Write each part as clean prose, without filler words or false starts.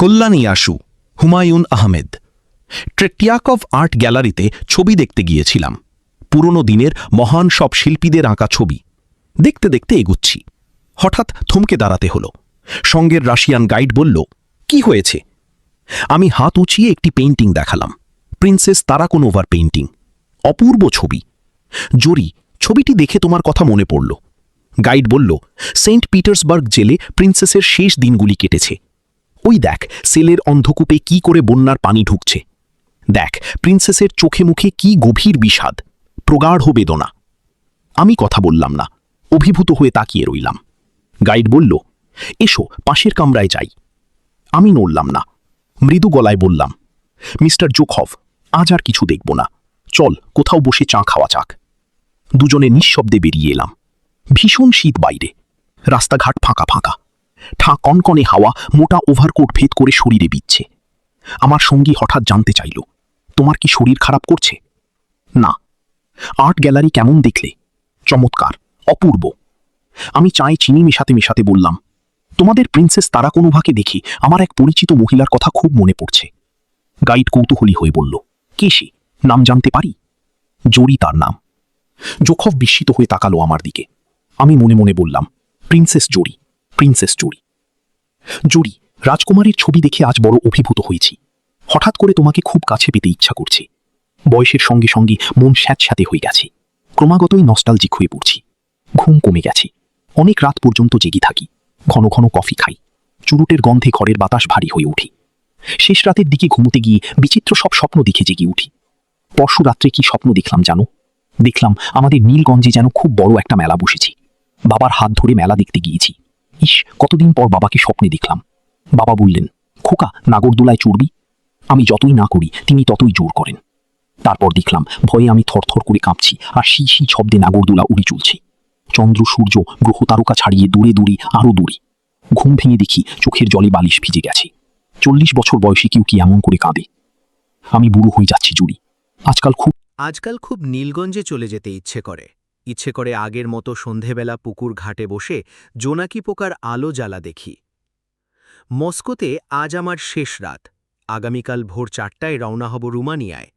কল্যাণী আশু, হুমায়ুন আহমেদ। ট্রেটিয়াকভ আর্ট গ্যালারিতে ছবি দেখতে গিয়েছিলাম। পুরনো দিনের মহান সব শিল্পীদের আঁকা ছবি দেখতে দেখতে এগুচ্ছি। হঠাৎ থমকে দাঁড়াতে হলো। সঙ্গের রাশিয়ান গাইড বলল, কি হয়েছে? আমি হাত উঁচিয়ে একটি পেইন্টিং দেখালাম। Princess তারাকোনোভার painting. অপূর্ব ছবি। জোরি, ছবিটি দেখে তোমার কথা মনে পড়ল। গাইড বলল, সেন্ট পিটার্সবার্গ জেলে প্রিন্সেসের শেষ দিনগুলি কেটেছে। ওই দেখ, সেলের অন্ধকূপে কি করে বন্যার পানি ঢুকছে। দেখ, প্রিন্সেসের চোখে মুখে কি গভীর বিষাদ, প্রগাঢ় বেদনা। আমি কথা বললাম না, অভিভূত হয়ে তাকিয়ে রইলাম। গাইড বলল, এসো পাশের কামরায় যাই। আমি নড়লাম না, মৃদু গলায় বললাম, মিস্টার জোখভ, আজ আর কিছু দেখব না, চল কোথাও বসে চা খাওয়া যাক। দুজনে নিঃশব্দে বেরিয়ে এলাম। ভীষণ শীত বাইরে, রাস্তাঘাট ফাঁকা ফাঁকা। কনকনে হাওয়া মোটা ওভারকোট ভেদ করে শরীরে বিচ্ছে। আমার সঙ্গী হঠাৎ জানতে চাইল, তোমার কি শরীর খারাপ করছে? না। আর্ট গ্যালারি কেমন দেখলে? চমৎকার, অপূর্ব। আমি চায়ে চিনি মেশাতে মেশাতে বললাম, তোমাদের প্রিন্সেস তারাকোনোভাকে দেখি আমার এক পরিচিত মহিলার কথা খুব মনে পড়ছে। গাইড কৌতূহলী হয়ে বলল, কে সে? নাম জানতে পারি? জোরি তার নাম। জোখভ বিস্মিত হয়ে তাকালো আমার দিকে। আমি মনে মনে বললাম, প্রিন্সেস জোরি, প্রিন্সেস জোরি। জোরি, রাজকুমারীর ছবি দেখে আজ বড় অভিভূত হয়েছি। হঠাৎ করে তোমাকে খুব কাছে পেতে ইচ্ছা করছে। বয়সের সঙ্গে সঙ্গে মন স্যাঁতস্যাঁতে হয়ে গেছে। ক্রমাগতই নস্টালজিক হয়ে পড়ছি। ঘুম কমে গেছে। অনেক রাত পর্যন্ত জেগে থাকি। ঘন ঘন কফি খাই। চুরুটের গন্ধে ঘরের বাতাস ভারী হয়ে উঠি। শেষ রাতের দিকে ঘুমোতে গিয়ে বিচিত্র সব স্বপ্ন দেখে জেগে উঠি। পরশু রাত্রে কি স্বপ্ন দেখলাম জানো? দেখলাম আমাদের নীলগঞ্জে যেন খুব বড় একটা মেলা বসেছে। বাবার হাত ধরে মেলা দেখতে গিয়েছি। ইস, কতদিন পর বাবাকে স্বপ্নে দেখলাম। বাবা বললেন, খোকা, নাগরদোলায় চড়বি? আমি যতই না করি তিনি ততই জোর করেন। তারপর দেখলাম ভয়ে আমি থরথর করে কাঁপছি, আর শি শি শব্দে নাগরদোলা উড়ে চলছে। চন্দ্র, সূর্য, গ্রহ তারকা ছাড়িয়ে দূরে দূরে আরো দূরে। ঘুম ভেঙে দেখি চোখের জলে বালিশ ভিজে গেছে। 40 বছর বয়সে কেউ কি এমন করে কাঁদে? আমি বুড়ো হয়ে যাচ্ছি জুড়ি। আজকাল খুব নীলগঞ্জে চলে যেতে ইচ্ছে করে আগের মতো সন্ধেবেলা পুকুর ঘাটে বসে জোনাকি পোকার আলো জ্বালা দেখি। মস্কোতে আজ আমার শেষ রাত। আগামীকাল ভোর 4টায় রওনা হব রুমানিয়ায়।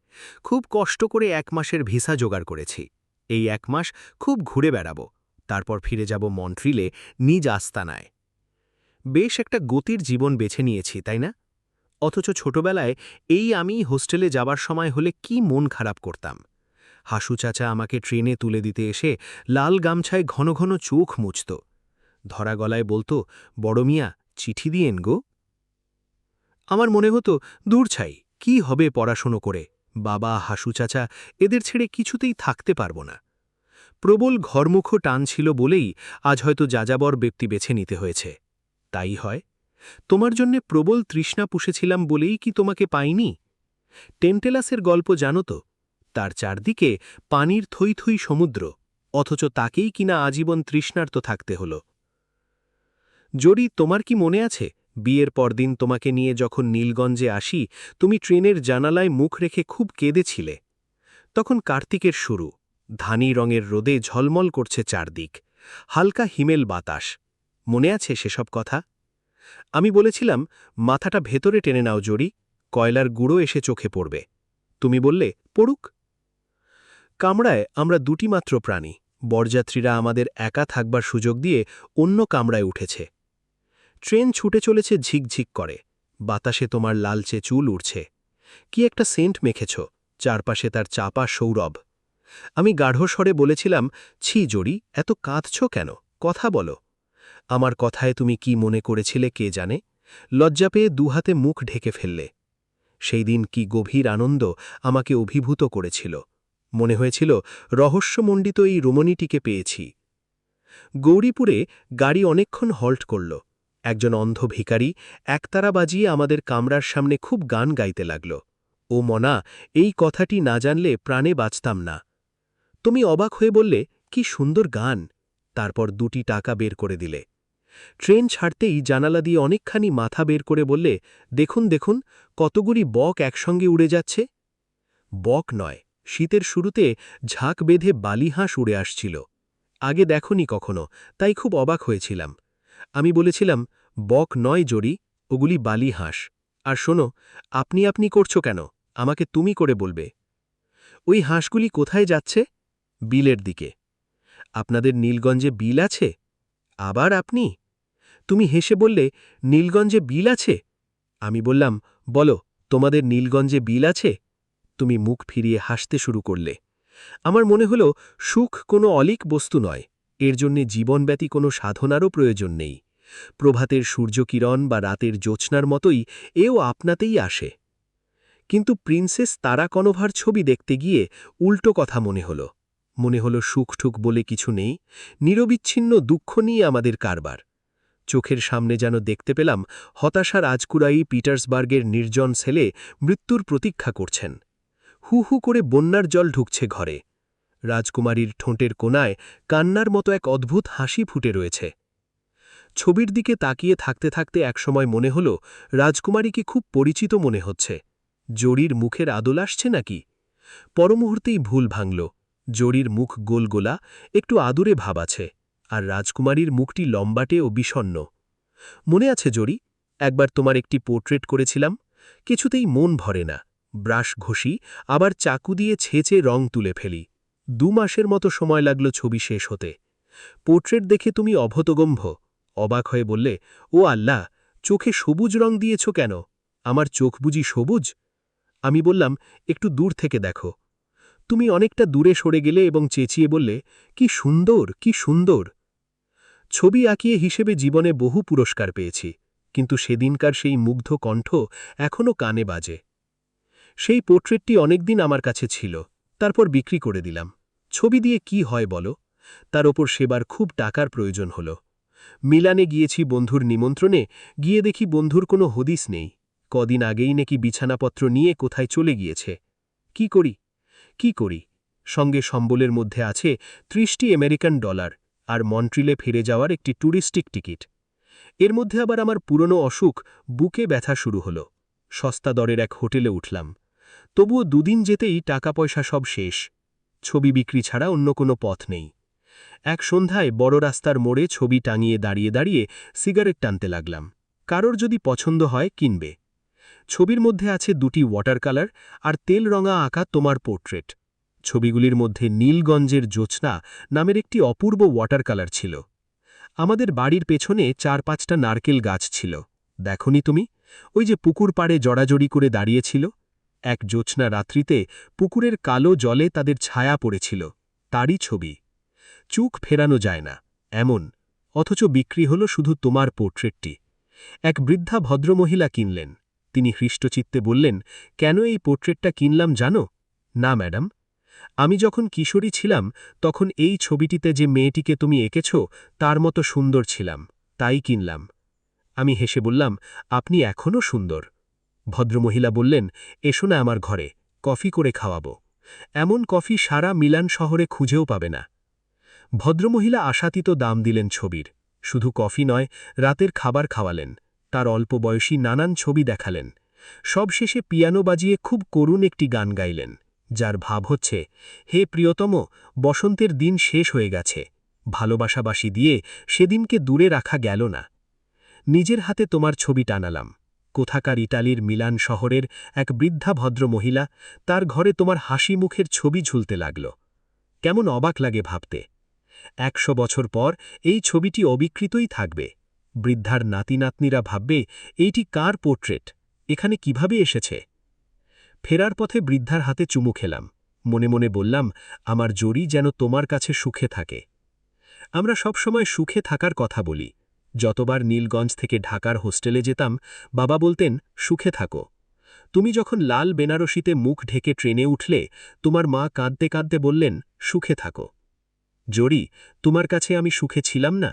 খুব কষ্ট করে 1 মাসের ভিসা জোগাড় করেছি। এই 1 মাস খুব ঘুরে বেড়াবো, তারপর ফিরে যাব মন্ট্রিলে, নিজ আস্তানায়। বেশ একটা গতির জীবন বেছে নিয়েছি, তাই না? অথচ ছোটবেলায় আমি হোস্টেলে যাবার সময় হলে কি মন খারাপ করতাম। হাসু চাচা আমাকে ট্রেনে তুলে দিতে এসে লাল গামছায় ঘন ঘন চোখ মুছত। ধরা গলায় বলতো, বড় মিয়া, চিঠি দিয়েন গো। আমার মনে হতো, দূর ছাই, কি হবে পড়াশুনো করে? বাবা, হাসু চাচা, এদের ছেড়ে কিছুতেই থাকতে পারব না। প্রবল ঘরমুখ টান ছিল বলেই আজ হয়তো যাযাবর ব্যক্তি বেছে নিতে হয়েছে। তাই হয়। তোমার জন্যে প্রবল তৃষ্ণা পুষেছিলাম বলেই কি তোমাকে পাইনি? টেন্টেলাসের গল্প জানো তো? তার চারদিকে পানির থই থই সমুদ্র, অথচ তাকেই কিনা আজীবন তৃষ্ণার্ত থাকতে হল। জোরি, তোমার কি মনে আছে, বিয়ের পরদিন তোমাকে নিয়ে যখন নীলগঞ্জে আসি, তুমি ট্রেনের জানালায় মুখ রেখে খুব কেঁদেছিলে? তখন কার্তিকের শুরু। ধানি রঙের রোদে ঝলমল করছে চারদিক। হালকা হিমেল বাতাস। মনে আছে সেসব কথা? আমি বলেছিলাম, মাথাটা ভেতরে টেনে নাও জোরি, কয়লার গুঁড়ো এসে চোখে পড়বে। তুমি বললে, পড়ুক। কামরায় আমরা 2টি মাত্র প্রাণী। বরযাত্রীরা আমাদের একা থাকবার সুযোগ দিয়ে অন্য কামরায় উঠেছে। ট্রেন ছুটে চলেছে ঝিকঝিক করে। বাতাসে তোমার লালচে চুল উড়ছে। কি একটা সেন্ট মেখেছ, চারপাশে তার চাপা সৌরভ। আমি গাঢ় স্বরে বলেছিলাম, ছি জোরি, এত কাঁদছ কেন? কথা বলো। আমার কথায় তুমি কি মনে করেছিলে কে জানে? লজ্জা পেয়ে 2 হাতে মুখ ঢেকে ফেললে। সেই দিন কি গভীর আনন্দ আমাকে অভিভূত করেছিল। মনে হয়েছিল রহস্যমণ্ডিত এই রমণীটিকে পেয়েছি। গৌরীপুরে গাড়ি অনেকক্ষণ হল্ট করল। একজন অন্ধ ভিখারি একতারা বাজিয়ে আমাদের কামরার সামনে খুব গান গাইতে লাগল। ও মনা, এই কথাটি না জানলে প্রাণে বাঁচতাম না। তুমি অবাক হয়ে বললে, কি সুন্দর গান। তারপর 2টি টাকা বের করে দিলে। ট্রেন ছাড়তেই জানালা দিয়ে অনেকখানি মাথা বের করে বললে, দেখুন দেখুন, কতগুলি বক একসঙ্গে উড়ে যাচ্ছে। বক নয়, শীতের শুরুতে ঝাঁক বেঁধে বালিহাঁস উড়ে আসছিল। আগে দেখনি কখনো, তাই খুব অবাক হয়েছিলাম। আমি বলেছিলাম, বক নয় জোরি, ওগুলি বালি হাঁস। আর শোনো, আপনি আপনি করছো কেন? আমাকে তুমি করে বলবে। ওই হাঁসগুলি কোথায় যাচ্ছে? বিলের দিকে। আপনাদের নীলগঞ্জে বিল আছে? আবার আপনি? তুমি হেসে বললে, নীলগঞ্জে বিল আছে? আমি বললাম, বলো, তোমাদের নীলগঞ্জে বিল আছে? তুমি মুখ ফিরিয়ে হাসতে শুরু করলে। আমার মনে হল সুখ কোনো অলিক বস্তু নয়, এর জন্যে জীবনব্যাপী কোনো সাধনারও প্রয়োজন নেই। প্রভাতের সূর্যকিরণ বা রাতের জ্যোৎস্নার মতোই এও আপনাতেই আসে। কিন্তু প্রিন্সেস তারা কনোভার ছবি দেখতে গিয়ে উল্টো কথা মনে হল সুখঠুক বলে কিছু নেই, নিরবিচ্ছিন্ন দুঃখ নিয়ে আমাদের কারবার। চোখের সামনে যেন দেখতে পেলাম হতাশার আজকুরাই পিটার্সবার্গের নির্জন ছেলে মৃত্যুর প্রতীক্ষা করছেন। হু হু করে বন্যার জল ঢুকছে ঘরে। রাজকুমারীর ঠোঁটের কোণায় কান্নার মতো এক অদ্ভুত হাসি ফুটে রয়েছে। ছবির দিকে তাকিয়ে থাকতে থাকতে একসময় মনে হল রাজকুমারীকে খুব পরিচিত মনে হচ্ছে। জরির মুখের আদল আসছে নাকি? পরমুহূর্তেই ভুল ভাঙল। জরির মুখ গোলগোলা, একটু আদুরে ভাব আছে, আর রাজকুমারীর মুখটি লম্বাটে ও বিষণ্ণ। মনে আছে জরি, একবার তোমার একটি পোর্ট্রেট করেছিলাম? কিছুতেই মন ভরে না। ব্রাশ ঘষি, আবার চাকু দিয়ে ছেঁচে রং তুলে ফেলি। 2 মাসের মতো সময় লাগল ছবি শেষ হতে। পোর্ট্রেট দেখে তুমি অভতগম্ভ, অবাক হয়ে বললে, ও আল্লাহ, চোখে সবুজ রং দিয়েছ কেন? আমার চোখ বুঝি সবুজ? আমি বললাম, একটু দূর থেকে দেখো। তুমি অনেকটা দূরে সরে গেলে এবং চেঁচিয়ে বললে, কি সুন্দর, কি সুন্দর। ছবি আঁকিয়ে হিসেবে জীবনে বহু পুরস্কার পেয়েছি, কিন্তু সেদিনকার সেই মুগ্ধ কণ্ঠ এখনও কানে বাজে। সেই পোর্ট্রেটটি অনেকদিন আমার কাছে ছিল, তারপর বিক্রি করে দিলাম। ছবি দিয়ে কি হয় বলো? তার ওপর সেবার খুব টাকার প্রয়োজন হল। মিলানে গিয়েছি বন্ধুর নিমন্ত্রণে, গিয়ে দেখি বন্ধুর কোনো হদিস নেই। কদিন আগেই নাকি বিছানাপত্র নিয়ে কোথায় চলে গিয়েছে। কি করি? কি করি? সঙ্গে সম্বলের মধ্যে আছে 30টি আমেরিকান ডলার আর মন্ট্রিলে ফিরে যাওয়ার একটি ট্যুরিস্টিক টিকিট। এর মধ্যে আবার আমার পুরনো অসুখ, বুকে ব্যথা শুরু হল। সস্তা দরের এক হোটেলে উঠলাম। তবুও 2 দিন যেতেই টাকা পয়সা সব শেষ। ছবি বিক্রি ছাড়া অন্য কোনো পথ নেই। এক সন্ধ্যায় বড় রাস্তার মোড়ে ছবি টাঙিয়ে দাঁড়িয়ে দাঁড়িয়ে সিগারেট টানতে লাগলাম। কারোর যদি পছন্দ হয় কিনবে। ছবির মধ্যে আছে 2টি ওয়াটার কালার আর তেল রঙা আঁকা তোমার পোর্ট্রেট। ছবিগুলির মধ্যে নীলগঞ্জের জ্যোৎস্না নামের একটি অপূর্ব ওয়াটার কালার ছিল। আমাদের বাড়ির পেছনে 4-5টা নারকেল গাছ ছিল। দেখনি তুমি? ওই যে পুকুর পাড়ে জড়াজড়ি করে দাঁড়িয়েছিল। এক জ্যোৎস্না রাত্রিতে পুকুরের কালো জলে তাদের ছায়া পড়েছিল, তারই ছবি। চোখ ফেরানো যায় না এমন, অথচ বিক্রি হল শুধু তোমার পোর্ট্রেটটি। এক বৃদ্ধা ভদ্রমহিলা কিনলেন। তিনি হৃষ্টচিত্তে বললেন, কেন এই পোর্ট্রেটটা কিনলাম জানো? না ম্যাডাম, আমি যখন কিশোরী ছিলাম তখন এই ছবিটিতে যে মেয়েটিকে তুমি এঁকেছ তার মতো সুন্দর ছিলাম, তাই কিনলাম। আমি হেসে বললাম, আপনি এখনও সুন্দর। ভদ্রমহিলা বললেন, এসো না আমার ঘরে, কফি করে খাওয়াবো। এমন কফি সারা মিলান শহরে খুঁজেও পাবে না। ভদ্রমহিলা আশাতীত দাম দিলেন ছবির। শুধু কফি নয়, রাতের খাবার খাওয়ালেন। তার অল্প বয়সী নানান ছবি দেখালেন। সবশেষে পিয়ানো বাজিয়ে খুব করুণ একটি গান গাইলেন, যার ভাব হচ্ছে, হে প্রিয়তম, বসন্তের দিন শেষ হয়ে গেছে। ভালোবাসাবাসি দিয়ে সেদিনকে দূরে রাখা গেল না। নিজের হাতে তোমার ছবি টানালাম। কোথাকার ইটালির মিলান শহরের এক বৃদ্ধা ভদ্র মহিলা, তার ঘরে তোমার হাসি মুখের ছবি ঝুলতে লাগল। কেমন অবাক লাগে ভাবতে। 100 বছর পর এই ছবিটি অবিকৃতই থাকবে। বৃদ্ধার নাতি নাতনিরা ভাববে, এইটি কার পোর্ট্রেট, এখানে কিভাবে এসেছে? ফেরার পথে বৃদ্ধার হাতে চুমু খেলাম। মনে মনে বললাম, আমার জরি যেন তোমার কাছে সুখে থাকে। আমরা সবসময় সুখে থাকার কথা বলি। যতবার নীলগঞ্জ থেকে ঢাকার হোস্টেলে যেতাম, বাবা বলতেন, সুখে থাকো। তুমি যখন লাল বেনারসিতে মুখ ঢেকে ট্রেনে উঠলে, তোমার মা কাঁদতে কাঁদতে বললেন, সুখে থাকো। জরি, তোমার কাছে আমি সুখে ছিলাম না?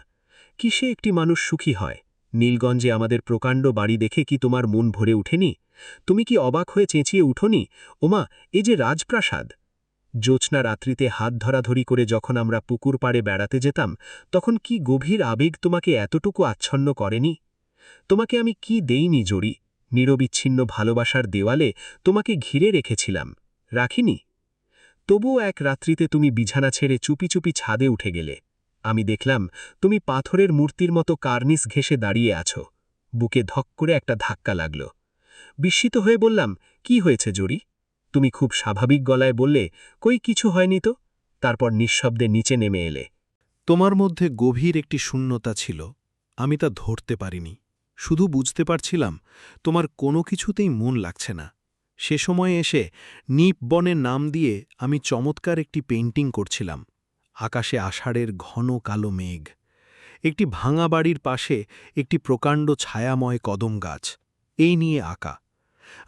কিসে একটি মানুষ সুখী হয়? নীলগঞ্জে আমাদের প্রকাণ্ড বাড়ি দেখে কি তোমার মন ভরে উঠেনি? তুমি কি অবাক হয়ে চেঁচিয়ে উঠোনি, ওমা, এ যে রাজপ্রাসাদ! জ্যোৎস্না রাত্রিতে হাত ধরাধরি করে যখন আমরা পুকুর পাড়ে বেড়াতে যেতাম, তখন কি গভীর আবেগ তোমাকে এতটুকু আচ্ছন্ন করেনি? তোমাকে আমি কি দেইনি জরি? নিরবিচ্ছিন্ন ভালোবাসার দেওয়ালে তোমাকে ঘিরে রেখেছিলাম, রাখিনি? তবুও এক রাত্রিতে তুমি বিছানা ছেড়ে চুপি চুপি ছাদে উঠে গেলে। আমি দেখলাম তুমি পাথরের মূর্তির মতো কার্নিস ঘেঁষে দাঁড়িয়ে আছো। বুকে ধক করে একটা ধাক্কা লাগল। বিস্মিত হয়ে বললাম, কি হয়েছে জরি? তুমি খুব স্বাভাবিক গলায় বললে, কই কিছু হয়নি তো। তারপর নিঃশব্দে নিচে নেমে এলে। তোমার মধ্যে গভীর একটি শূন্যতা ছিল, আমি তা ধরতে পারিনি। শুধু বুঝতে পারছিলাম তোমার কোনো কিছুতেই মন লাগছে না। সে সময়ে এসে নিপ বনের নাম দিয়ে আমি চমৎকার একটি পেইন্টিং করছিলাম। আকাশে আষাঢ়ের ঘন কালো মেঘ, একটি ভাঙা বাড়ির পাশে একটি প্রকাণ্ড ছায়াময় কদম গাছ, এই নিয়ে আঁকা।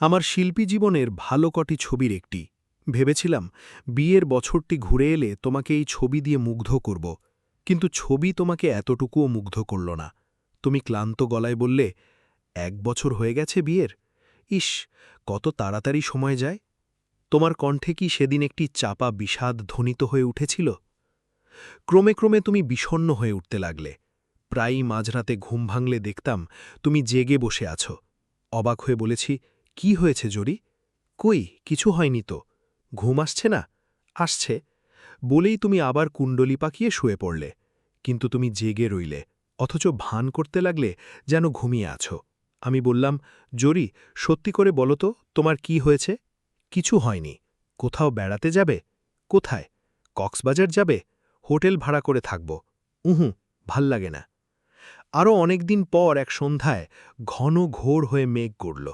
আমার শিল্পী জীবনের ভালো কটি ছবির একটি। ভেবেছিলাম বিয়ের বছরটি ঘুরে এলে তোমাকে এই ছবি দিয়ে মুগ্ধ করব, কিন্তু ছবি তোমাকে এতটুকুও মুগ্ধ করল না। তুমি ক্লান্ত গলায় বললে, 1 বছর হয়ে গেছে বিয়ের? ইস, কত তাড়াতাড়ি সময় যায়। তোমার কণ্ঠে কি সেদিন একটি চাপা বিষাদ ধ্বনিত হয়ে উঠেছিল? ক্রমে ক্রমে তুমি বিষণ্ণ হয়ে উঠতে লাগলে। প্রায়ই মাঝরাতে ঘুম ভাঙলে দেখতাম তুমি জেগে বসে আছো। অবাক হয়ে বলেছি, কি হয়েছে জরি? কই কিছু হয়নি তো। ঘুম আসছে না? আসছে। বলেই তুমি আবার কুণ্ডলি পাকিয়ে শুয়ে পড়লে। কিন্তু তুমি জেগে রইলে, অথচ ভান করতে লাগলে যেন ঘুমিয়ে আছো। আমি বললাম, জরি, সত্যি করে বলো তো তোমার কি হয়েছে? কিছু হয়নি। কোথাও বেড়াতে যাবে? কোথায়? কক্সবাজার যাবে? হোটেল ভাড়া করে থাকব। ভাল লাগে না। আরও অনেকদিন পর এক সন্ধ্যায় ঘন ঘোর হয়ে মেঘ গড়ল।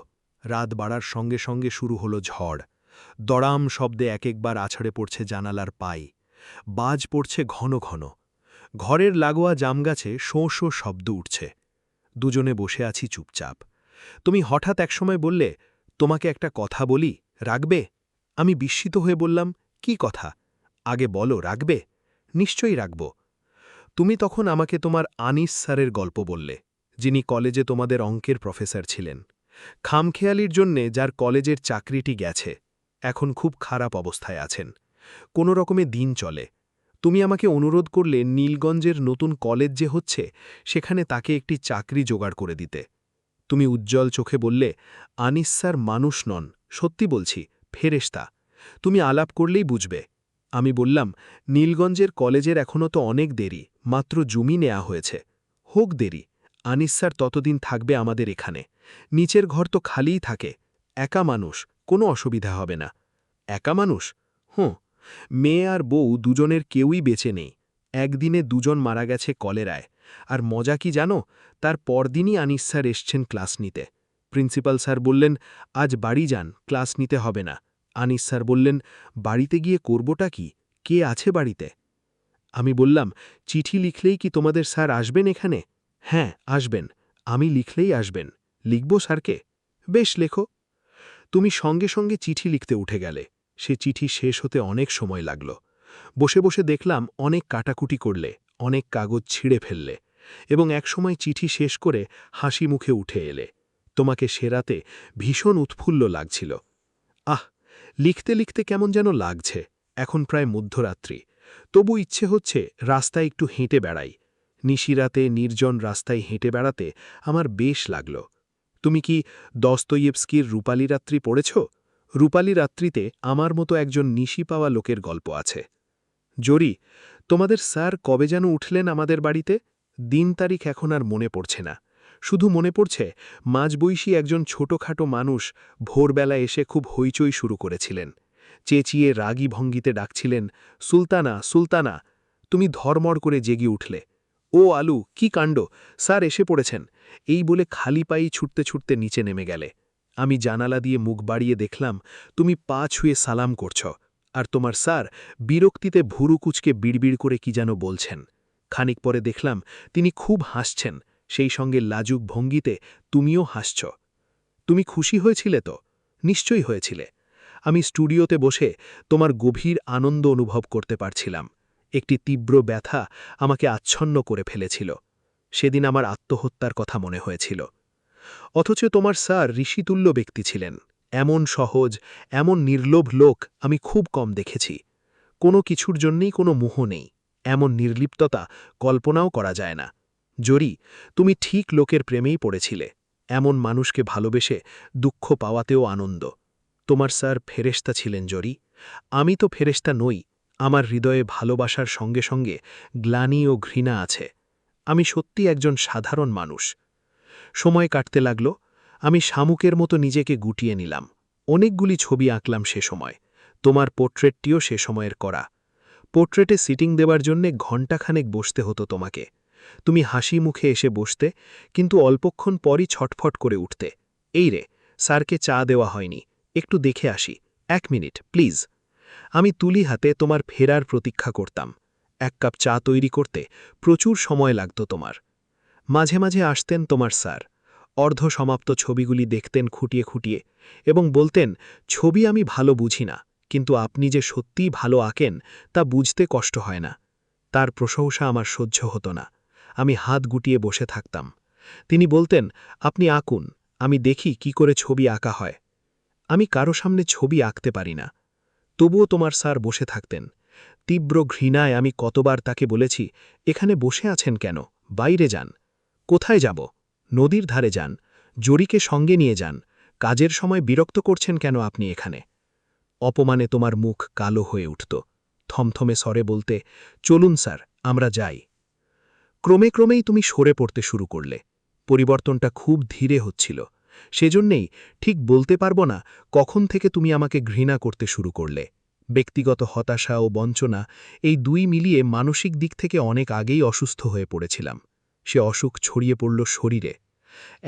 রাত বাড়ার সঙ্গে সঙ্গে শুরু হলো ঝড়। দড়াম শব্দে এক একবার আছড়ে পড়ছে জানালার পাই। বাজ পড়ছে ঘন ঘন। ঘরের লাগোয়া জামগাছে শোঁ শোঁ শব্দ উঠছে। দুজনে বসে আছি চুপচাপ। তুমি হঠাৎ একসময় বললে, তোমাকে একটা কথা বলি, রাখবে? আমি বিস্মিত হয়ে বললাম, কি কথা? আগে বলো, রাখবে? নিশ্চয়ই রাখব। তুমি তখন আমাকে তোমার আনিস স্যারের গল্প বললে, যিনি কলেজে তোমাদের অঙ্কের প্রফেসর ছিলেন। খামখেয়ালির জন্যে যার কলেজের চাকরিটি গেছে, এখন খুব খারাপ অবস্থায় আছেন। কোনো রকমে দিন চলে। তুমি আমাকে অনুরোধ করলে নীলগঞ্জের নতুন কলেজ যে হচ্ছে, সেখানে তাকে একটি চাকরি জোগাড় করে দিতে। তুমি উজ্জ্বল চোখে বললে, আনিস স্যার মানুষ নন, সত্যি বলছি, ফেরেশতা। তুমি আলাপ করলেই বুঝবে। আমি বললাম, নীলগঞ্জের কলেজের এখনও তো অনেক দেরি, মাত্র জমি নেয়া হয়েছে। হোক দেরি, আনিস স্যার ততদিন থাকবে আমাদের এখানে। নিচের ঘর তো খালিই থাকে। একা মানুষ, কোনো অসুবিধা হবে না। একা মানুষ? মেয়ে আর বউ দুজনের কেউই বেঁচে নেই। একদিনে দুজন মারা গেছে কলেরায়। আর মজা কি জানো, তার পরদিনই আনিস স্যার এসছেন ক্লাস নিতে। প্রিন্সিপাল স্যার বললেন, আজ বাড়ি যান, ক্লাস নিতে হবে না। আনিস স্যার বললেন, বাড়িতে গিয়ে করবোটা কি? কে আছে বাড়িতে? আমি বললাম, চিঠি লিখলেই কি তোমাদের স্যার আসবেন এখানে? হ্যাঁ, আসবেন। আমি লিখলেই আসবেন। লিখব স্যারকে? বেশ, লেখো। তুমি সঙ্গে সঙ্গে চিঠি লিখতে উঠে গেলে। সে চিঠি শেষ হতে অনেক সময় লাগল। বসে বসে দেখলাম অনেক কাটাকুটি করলে, অনেক কাগজ ছিঁড়ে ফেললে, এবং একসময় চিঠি শেষ করে হাসি মুখে উঠে এলে। তোমাকে সেরাতে ভীষণ উৎফুল্ল লাগছিল। আহ, লিখতে লিখতে কেমন যেন লাগছে। এখন প্রায় মধ্যরাত্রি, তবু ইচ্ছে হচ্ছে রাস্তায় একটু হেঁটে বেড়াই। নিশিরাতে নির্জন রাস্তায় হেঁটে বেড়াতে আমার বেশ লাগল। তুমি কি দস্তয়েভস্কির রূপালী রাত্রি পড়েছ? রূপালী রাত্রিতে আমার মতো একজন নিশি পাওয়া লোকের গল্প আছে। জরি, তোমাদের স্যার কবে যেন উঠলেন আমাদের বাড়িতে? দিন তারিখ এখন আর মনে পড়ছে না। শুধু মনে পড়ছে মাঝবয়সী একজন ছোটখাটো মানুষ ভোরবেলা এসে খুব হইচই শুরু করেছিলেন। চেঁচিয়ে রাগী ভঙ্গিতে ডাকছিলেন, সুলতানা, সুলতানা। তুমি ধর্মড় করে জেগে উঠলে। ও আলু, কি কাণ্ড, স্যার এসে পড়েছেন, এই বলে খালি পায়েই ছুটতে ছুটতে নিচে নেমে গেলে। আমি জানালা দিয়ে মুখ বাড়িয়ে দেখলাম তুমি পা ছুঁয়ে সালাম করছ, আর তোমার স্যার বিরক্তিতে ভুরু কুচকে বিড়বিড় করে কি যেন বলছেন। খানিক পরে দেখলাম তিনি খুব হাসছেন, সেই সঙ্গে লাজুক ভঙ্গিতে তুমিও হাসছ। তুমি খুশি হয়েছিলে তো? নিশ্চয়ই হয়েছিলে। আমি স্টুডিওতে বসে তোমার গভীর আনন্দ অনুভব করতে পারছিলাম। একটি তীব্র ব্যথা আমাকে আচ্ছন্ন করে ফেলেছিল। সেদিন আমার আত্মহত্যার কথা মনে হয়েছিল। অথচ তোমার স্যার ঋষিতুল্য ব্যক্তি ছিলেন। এমন সহজ, এমন নির্লোভ লোক আমি খুব কম দেখেছি। কোনো কিছুর জন্যেই কোনো মোহ নেই, এমন নির্লিপ্ততা কল্পনাও করা যায় না। জরি, তুমি ঠিক লোকের প্রেমেই পড়েছিলে। এমন মানুষকে ভালোবেসে দুঃখ পাওয়াতেও আনন্দ। তোমার স্যার ফেরেশতা ছিলেন জরি। আমি তো ফেরেশতা নই। আমার হৃদয়ে ভালোবাসার সঙ্গে সঙ্গে গ্লানি ও ঘৃণা আছে। আমি সত্যি একজন সাধারণ মানুষ। সময় কাটতে লাগল। আমি শামুকের মতো নিজেকে গুটিয়ে নিলাম। অনেকগুলি ছবি আঁকলাম সে সময়। তোমার পোর্ট্রেটটিও সে সময়ের করা। পোর্ট্রেটে সিটিং দেবার জন্যে ঘণ্টাখানেক বসতে হতো তোমাকে। তুমি হাসি মুখে এসে বসতে, কিন্তু অল্পক্ষণ পরই ছটফট করে উঠতে। এই রে, স্যারকে চা দেওয়া হয়নি, একটু দেখে আসি, 1 মিনিট প্লিজ। আমি তুলি হাতে তোমার ফেরার প্রতীক্ষা করতাম। 1 কাপ চা তৈরি করতে প্রচুর সময় লাগত তোমার। মাঝে মাঝে আসতেন তোমার স্যার, অর্ধ সমাপ্ত ছবিগুলি দেখতেন খুঁটিয়ে খুঁটিয়ে এবং বলতেন, ছবি আমি ভালো বুঝি না, কিন্তু আপনি যে সত্যিই ভালো আঁকেন তা বুঝতে কষ্ট হয় না। তার প্রশংসা আমার সহ্য হতো না। আমি হাত গুটিয়ে বসে থাকতাম। তিনি বলতেন, আপনি আঁকুন, আমি দেখি কি করে ছবি আঁকা হয়। আমি কারো সামনে ছবি আঁকতে পারি না। তবুও তোমার স্যার বসে থাকতেন। তীব্র ঘৃণায় আমি কতবার তাকে বলেছি, এখানে বসে আছেন কেন, বাইরে যান। কোথায় যাব? নদীর ধারে যান, জরিকে সঙ্গে নিয়ে যান, কাজের সময় বিরক্ত করছেন কেন আপনি এখানে? অপমানে তোমার মুখ কালো হয়ে উঠত। থমথমে স্বরে বলতে, চলুন স্যার, আমরা যাই। ক্রমে ক্রমেই তুমি সরে পড়তে শুরু করলে। পরিবর্তনটা খুব ধীরে হচ্ছিল। সেজন্যেই ঠিক বলতে পারবো না কখন থেকে তুমি আমাকে ঘৃণা করতে শুরু করলে। ব্যক্তিগত হতাশা ও বঞ্চনা, এই দুই মিলিয়ে মানসিক দিক থেকে অনেক আগেই অসুস্থ হয়ে পড়েছিলাম। সে অসুখ ছড়িয়ে পড়ল শরীরে।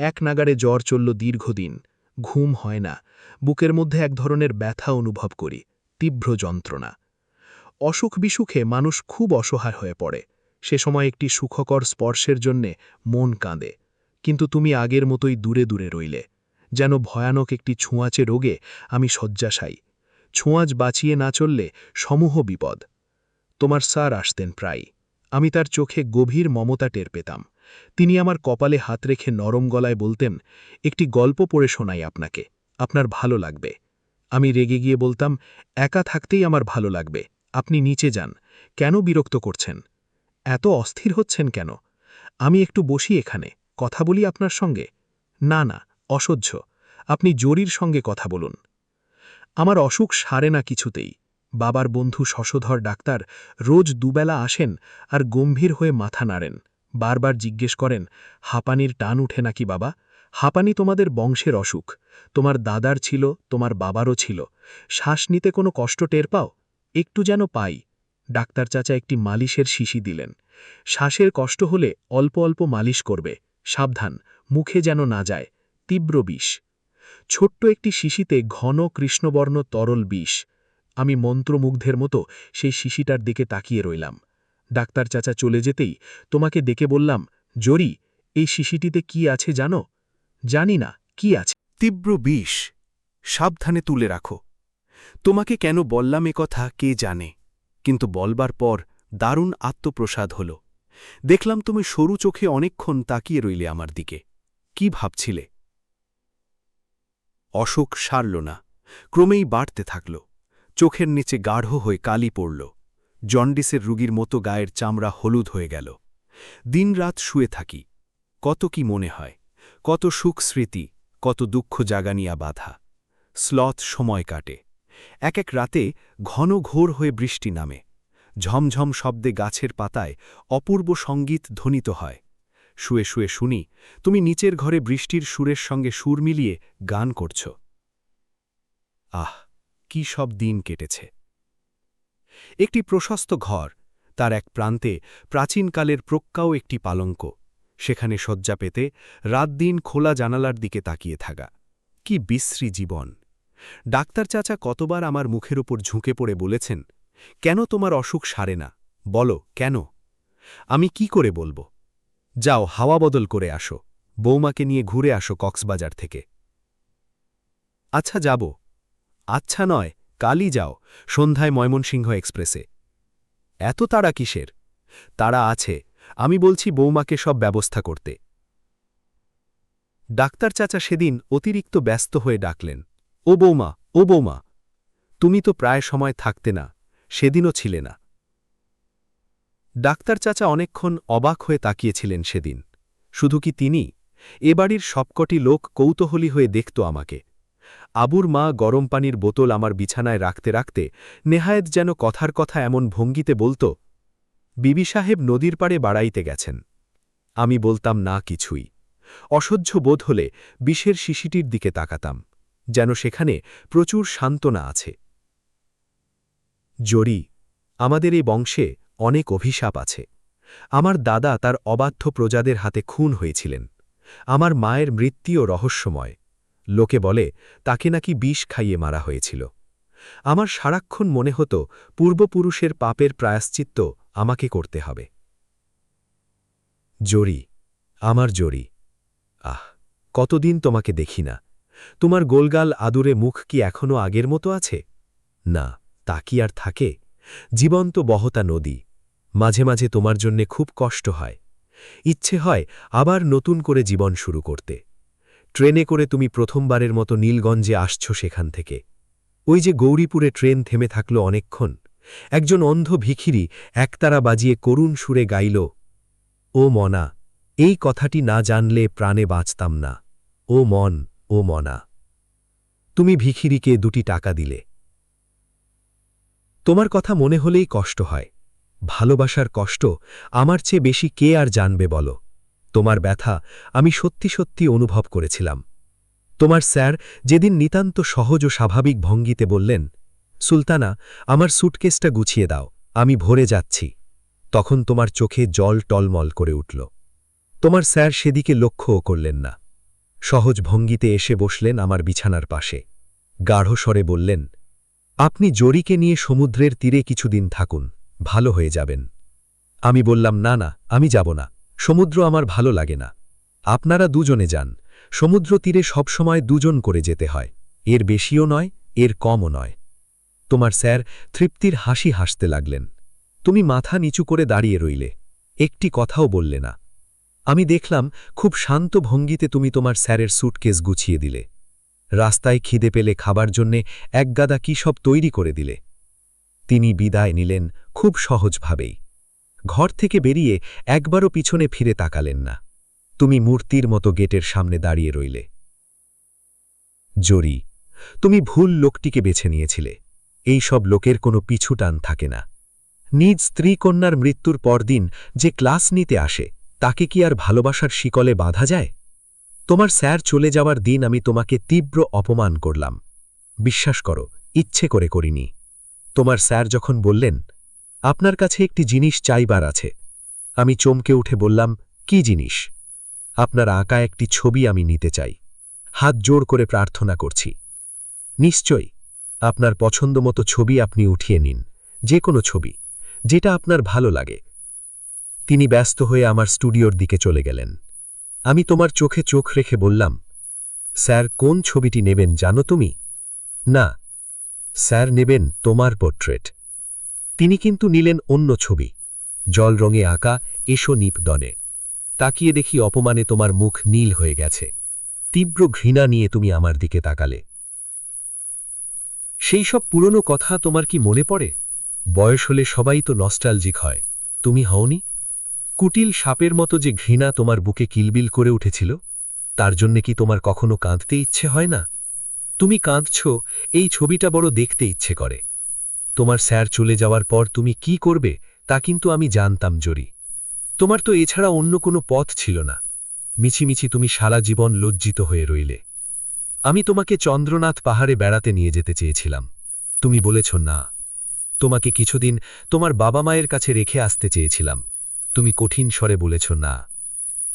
এক নাগাড়ে জ্বর চলল দীর্ঘদিন। ঘুম হয় না। বুকের মধ্যে এক ধরনের ব্যথা অনুভব করি, তীব্র যন্ত্রণা। অসুখ বিসুখে মানুষ খুব অসহায় হয়ে পড়ে। সে সময় একটি সুখকর স্পর্শের জন্যে মন কাঁদে। কিন্তু তুমি আগের মতোই দূরে দূরে রইলে। যেন ভয়ানক একটি ছোঁয়াচে রোগে আমি শয্যাশায়ী। ছোঁয়াচ বাঁচিয়ে না চললে সমূহ বিপদ। তোমার স্যার আসতেন প্রায়। আমি তার চোখে গভীর মমতা টের পেতাম। তিনি আমার কপালে হাত রেখে নরম গলায় বলতেন, একটি গল্প পড়ে শোনাই আপনাকে, আপনার ভালো লাগবে। আমি রেগে গিয়ে বলতাম, একা থাকতেই আমার ভালো লাগবে, আপনি নিচে যান, কেন বিরক্ত করছেন? এত অস্থির হচ্ছেন কেন? আমি একটু বসি এখানে, কথা বলি আপনার সঙ্গে। না না, অসহ্য, আপনি জরির সঙ্গে কথা বলুন। আমার অসুখ সারে না কিছুতেই। বাবার বন্ধু শশধর ডাক্তার রোজ দুবেলা আসেন আর গম্ভীর হয়ে মাথা নাড়েন। বারবার জিজ্ঞেস করেন, হাঁপানির টান উঠে নাকি বাবা? হাঁপানি তোমাদের বংশের অসুখ। তোমার দাদার ছিল, তোমার বাবারও ছিল। শ্বাস নিতে কোনো কষ্ট টের পাও? একটু যেন পাই। ডাক্তার চাচা একটি মালিশের শিশি দিলেন। শ্বাসের কষ্ট হলে অল্প অল্প মালিশ করবে, সাবধান, মুখে যেন না যায়, তীব্র বিষ। ছোট্ট একটি শিশিতে ঘন কৃষ্ণবর্ণ তরল বিষ। আমি মন্ত্রমুগ্ধের মতো সেই শিশিটার দিকে তাকিয়ে রইলাম। ডাক্তার চাচা চলে যেতেই তোমাকে ডেকে বললাম, জরি, এই শিশিটিতে কি আছে জানো? জানি না, কি আছে? তীব্র বিষ, সাবধানে তুলে রাখো। তোমাকে কেন বললাম এ কথা কে জানে, কিন্তু বলবার পর দারুণ আত্মপ্রসাদ হল। দেখলাম তুমি সরু চোখে অনেকক্ষণ তাকিয়ে রইলে আমার দিকে। কি ভাবছিলে? অসুখ সারল না, ক্রমেই বাড়তে থাকল। চোখের নিচে গাঢ় হয়ে কালি পড়ল। জন্ডিসের রুগীর মতো গায়ের চামড়া হলুদ হয়ে গেল। দিনরাত শুয়ে থাকি। কত কি মনে হয়, কত সুখ স্মৃতি, কত দুঃখ জাগানিয়া বাধা। স্লথ সময় কাটে। এক এক রাতে ঘন ঘোর হয়ে বৃষ্টি নামে। ঝমঝম শব্দে গাছের পাতায় অপূর্ব সঙ্গীত ধ্বনিত হয়। শুয়ে শুয়ে শুনি তুমি নিচের ঘরে বৃষ্টির সুরের সঙ্গে সুর মিলিয়ে গান করছ। আহ, কি সব দিন কেটেছে। একটি প্রশস্ত ঘর, তার এক প্রান্তে প্রাচীনকালের প্রজ্ঞাও একটি পালঙ্ক। সেখানে শয্যা পেতে রাত দিন খোলা জানালার দিকে তাকিয়ে থাকা। কি বিশ্রী জীবন! ডাক্তার চাচা কতবার আমার মুখের উপর ঝুঁকে পড়ে বলেছেন, কেন তোমার অসুখ সারে না, বলো কেন? আমি কি করে বলবো? যাও হাওয়া বদল করে আসো, বৌমাকে নিয়ে ঘুরে আসো কক্সবাজার থেকে। আচ্ছা যাব। আচ্ছা নয়, কালই যাও, সন্ধ্যায় ময়মনসিংহ এক্সপ্রেসে। এত তাড়া কিসের? তাড়া আছে, আমি বলছি বৌমাকে সব ব্যবস্থা করতে। ডাক্তার চাচা সেদিন অতিরিক্ত ব্যস্ত হয়ে ডাকলেন, ও বৌমা, ও বৌমা। তুমি তো প্রায় সময় থাকতে না, সেদিনও ছিলে না। ডাক্তার চাচা অনেকক্ষণ অবাক হয়ে তাকিয়েছিলেন সেদিন। শুধু কি তিনি, এ বাড়ির সবকটি লোক কৌতূহলী হয়ে দেখত আমাকে। আবুর মা গরম পানির বোতল আমার বিছানায় রাখতে রাখতে নেহায়েত যেন কথার কথা এমন ভঙ্গিতে বলত, বিবি সাহেব নদীর পাড়ে বাড়াইতে গেছেন। আমি বলতাম না কিছুই। অসহ্য বোধ হলে বিষের শিশিটির দিকে তাকাতাম, যেন সেখানে প্রচুর সান্ত্বনা আছে। জরি, আমাদের এই বংশে অনেক অভিশাপ আছে। আমার দাদা তার অবাধ্য প্রজাদের হাতে খুন হয়েছিলেন। আমার মায়ের মৃত্যুও রহস্যময়। লোকে বলে তাকে নাকি বিষ খাইয়ে মারা হয়েছিল। আমার সারাক্ষণ মনে হতো পূর্বপুরুষের পাপের প্রায়শ্চিত্ত আমাকে করতে হবে। জরি, আমার জরি, আহ, কতদিন তোমাকে দেখি না। তোমার গোলগাল আদুরে মুখ কি এখনও আগের মতো আছে? না, তা কি আর থাকে? জীবন্ত বহতা নদী। মাঝে মাঝে তোমার জন্যে খুব কষ্ট হয়। ইচ্ছে হয় আবার নতুন করে জীবন শুরু করতে। ট্রেনে করে তুমি প্রথমবারের মতো নীলগঞ্জে আসছ সেখান থেকে। ওই যে গৌরীপুরে ট্রেন থেমে থাকল অনেকক্ষণ, একজন অন্ধ ভিখিরি একতারা বাজিয়ে করুণ সুরে গাইল, ও মনা, এই কথাটি না জানলে প্রাণে বাঁচতাম না। ও মন, ও মনা। তুমি ভিখিরিকে 2টি টাকা দিলে। তোমার কথা মনে হলেই কষ্ট হয়। ভালোবাসার কষ্ট আমার চেয়ে বেশি কে আর জানবে বলো? তোমার ব্যথা আমি সত্যি সত্যি অনুভব করেছিলাম। তোমার স্যার যেদিন নিতান্ত সহজ ও স্বাভাবিক ভঙ্গিতে বললেন, সুলতানা, আমার সুটকেসটা গুছিয়ে দাও, আমি ভরে যাচ্ছি, তখন তোমার চোখে জল টলমল করে উঠল। তোমার স্যার সেদিকে লক্ষ্যও করলেন না। সহজ ভঙ্গিতে এসে বসলেন আমার বিছানার পাশে। গাঢ় স্বরে বললেন, আপনি জরিকে নিয়ে সমুদ্রের তীরে কিছুদিন থাকুন, ভালো হয়ে যাবেন। আমি বললাম, না না, আমি যাব না, সমুদ্র আমার ভালো লাগে না। আপনারা দুজনে যান, সমুদ্র তীরে সবসময় দুজন করে যেতে হয়, এর বেশিও নয়, এর কমও নয়। তোমার স্যার তৃপ্তির হাসি হাসতে লাগলেন। তুমি মাথা নিচু করে দাঁড়িয়ে রইলে, একটি কথাও বললে না। আমি দেখলাম খুব শান্ত ভঙ্গিতে তুমি তোমার স্যারের সুটকেস গুছিয়ে দিলে। রাস্তায় খিদে পেলে খাবার জন্যে একগাদা কি সব তৈরি করে দিলে। তিনি বিদায় নিলেন খুব সহজভাবেই। ঘর থেকে বেরিয়ে একবারও পিছনে ফিরে তাকালেন না। তুমি মূর্তির মতো গেটের সামনে দাঁড়িয়ে রইলে। জরি, তুমি ভুল লোকটিকে বেছে নিয়েছিলে। এই সব লোকের কোনো পিছু টান থাকে না। নিজ স্ত্রী কন্যার মৃত্যুর পরদিন যে ক্লাস নিতে আসে, তাকে কি আর ভালোবাসার শিকলে বাঁধা যায়? তোমার স্যার চলে যাওয়ার দিন আমি তোমাকে তীব্র অপমান করলাম। বিশ্বাস করো, ইচ্ছে করে করিনি। তোমার স্যার যখন বললেন, আপনার কাছে একটি জিনিস চাইবার আছে, আমি চমকে উঠে বললাম, কি জিনিস? আপনার আঁকা একটি ছবি আমি নিতে চাই। হাত জোড় করে প্রার্থনা করছি। নিশ্চয়ই, আপনার পছন্দমতো ছবি আপনি উঠিয়ে নিন, যে কোনো ছবি, যেটা আপনার ভালো লাগে। তিনি ব্যস্ত হয়ে আমার স্টুডিওর দিকে চলে গেলেন। আমি তোমার চোখে চোখ রেখে বললাম, স্যার কোন ছবিটি নেবেন জানো তুমি? না, স্যার নেবেন তোমার পোর্ট্রেট। তিনি কিন্তু নিলেন অন্য ছবি, জল রঙে আঁকা এসো নিপদনে। তাকিয়ে দেখি অপমানে তোমার মুখ নীল হয়ে গেছে। তীব্র ঘৃণা নিয়ে তুমি আমার দিকে তাকালে। সেই সব পুরনো কথা তোমার কি মনে পড়ে? বয়স হলে সবাই তো নস্টালজিক হয়, তুমি হওনি? কুটিল সাপের মতো যে ঘৃণা তোমার বুকে কিলবিল করে উঠেছিল, তার জন্যে কি তোমার কখনো কাঁদতে ইচ্ছে হয় না? তুমি কাঁদছ, এই ছবিটা বড় দেখতে ইচ্ছে করে। তোমার স্যার চলে যাওয়ার পর তুমি কি করবে তা কিন্তু আমি জানতাম জরি। তোমার তো এছাড়া অন্য কোনো পথ ছিল না। মিছিমিছি তুমি সারা জীবন লজ্জিত হয়ে রইলে। আমি তোমাকে চন্দ্রনাথ পাহাড়ে বেড়াতে নিয়ে যেতে চেয়েছিলাম, তুমি বলেছ না। তোমাকে কিছুদিন তোমার বাবা মায়ের কাছে রেখে আসতে চেয়েছিলাম, তুমি কঠিন স্বরে বলেছ না।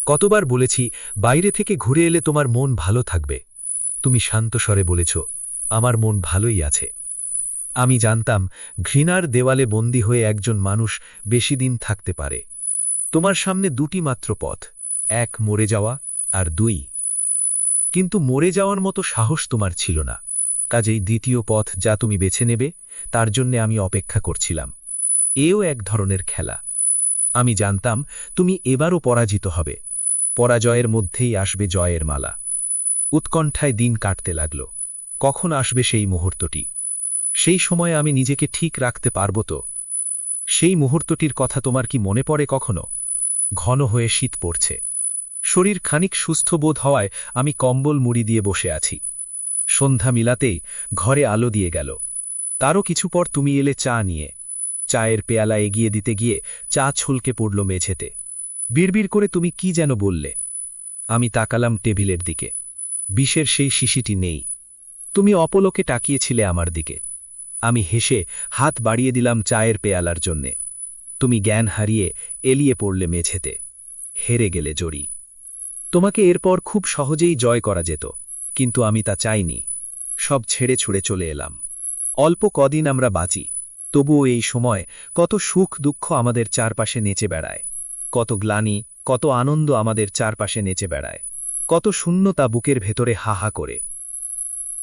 কতবার বলেছি বাইরে থেকে ঘুরে এলে তোমার মন ভালো থাকবে, তুমি শান্ত স্বরে বলেছ আমার মন ভালোই আছে। আমি জানতাম ঘৃণার দেওয়ালে বন্দী হয়ে একজন মানুষ বেশি দিন থাকতে পারে। তোমার সামনে 2টি মাত্র পথ, 1 মরে যাওয়া, আর 2। কিন্তু মরে যাওয়ার মতো সাহস তোমার ছিল না, কাজেই দ্বিতীয় পথ যা তুমি বেছে নেবে তার জন্য আমি অপেক্ষা করছিলাম। এও এক ধরনের খেলা। আমি জানতাম তুমি এবারও পরাজিত হবে, পরাজয়ের মধ্যেই আসবে জয়ের মালা। উৎকণ্ঠায় দিন কাটতে লাগল, কখন আসবে সেই মুহূর্তটি? সেই সময় আমি নিজেকে ঠিক রাখতে পারব তো? সেই মুহূর্তটির কথা তোমার কি মনে পড়ে কখনো? ঘন হয়ে শীত পড়ছে, শরীর খানিক সুস্থ বোধ হওয়ায় আমি কম্বল মুড়ি দিয়ে বসে আছি। সন্ধ্যা মিলাতেই ঘরে আলো দিয়ে গেল। তারও কিছু পর তুমি এলে চা নিয়ে। চায়ের পেয়ালা এগিয়ে দিতে গিয়ে চা ছলকে পড়ল মেঝেতে। বিড়বিড় করে তুমি কি যেন বললে। আমি তাকালাম টেবিলের দিকে। বিষের সেই শিশিটি নেই। তুমি অপলকে তাকিয়েছিলে আমার দিকে। আমি হেসে হাত বাড়িয়ে দিলাম চায়ের পেয়ালার জন্যে। তুমি জ্ঞান হারিয়ে এলিয়ে পড়লে মেঝেতে। হেরে গেলে জড়ি। তোমাকে এরপর খুব সহজেই জয় করা যেত, কিন্তু আমি তা চাইনি। সব ছেড়ে ছুড়ে চলে এলাম। অল্প কদিন আমরা বাঁচি, তবুও এই সময় কত সুখ দুঃখ আমাদের চারপাশে নেচে বেড়ায়, কত গ্লানি, কত আনন্দ আমাদের চারপাশে নেচে বেড়ায়, কত শূন্যতা বুকের ভেতরে হাহা করে।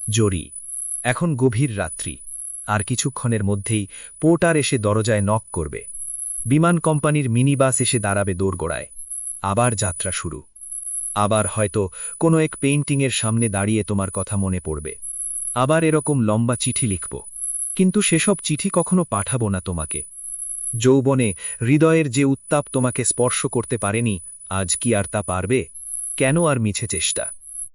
জরি, এখন গভীর রাত্রি, আর কিছুক্ষণের মধ্যেই পোর্টার এসে দরজায় নক করবে। বিমান কোম্পানির মিনিবাস এসে দাঁড়াবে দোরগোড়ায়। আবার যাত্রা শুরু। আবার হয়তো কোনো এক পেইন্টিংয়ের সামনে দাঁড়িয়ে তোমার কথা মনে পড়বে। আবার এরকম লম্বা চিঠি লিখব, কিন্তু সেসব চিঠি কখনো পাঠাবো না তোমাকে। যৌবনে হৃদয়ের যে উত্তাপ তোমাকে স্পর্শ করতে পারেনি, আজ কি আর তা পারবে? কেন আর মিছে চেষ্টা?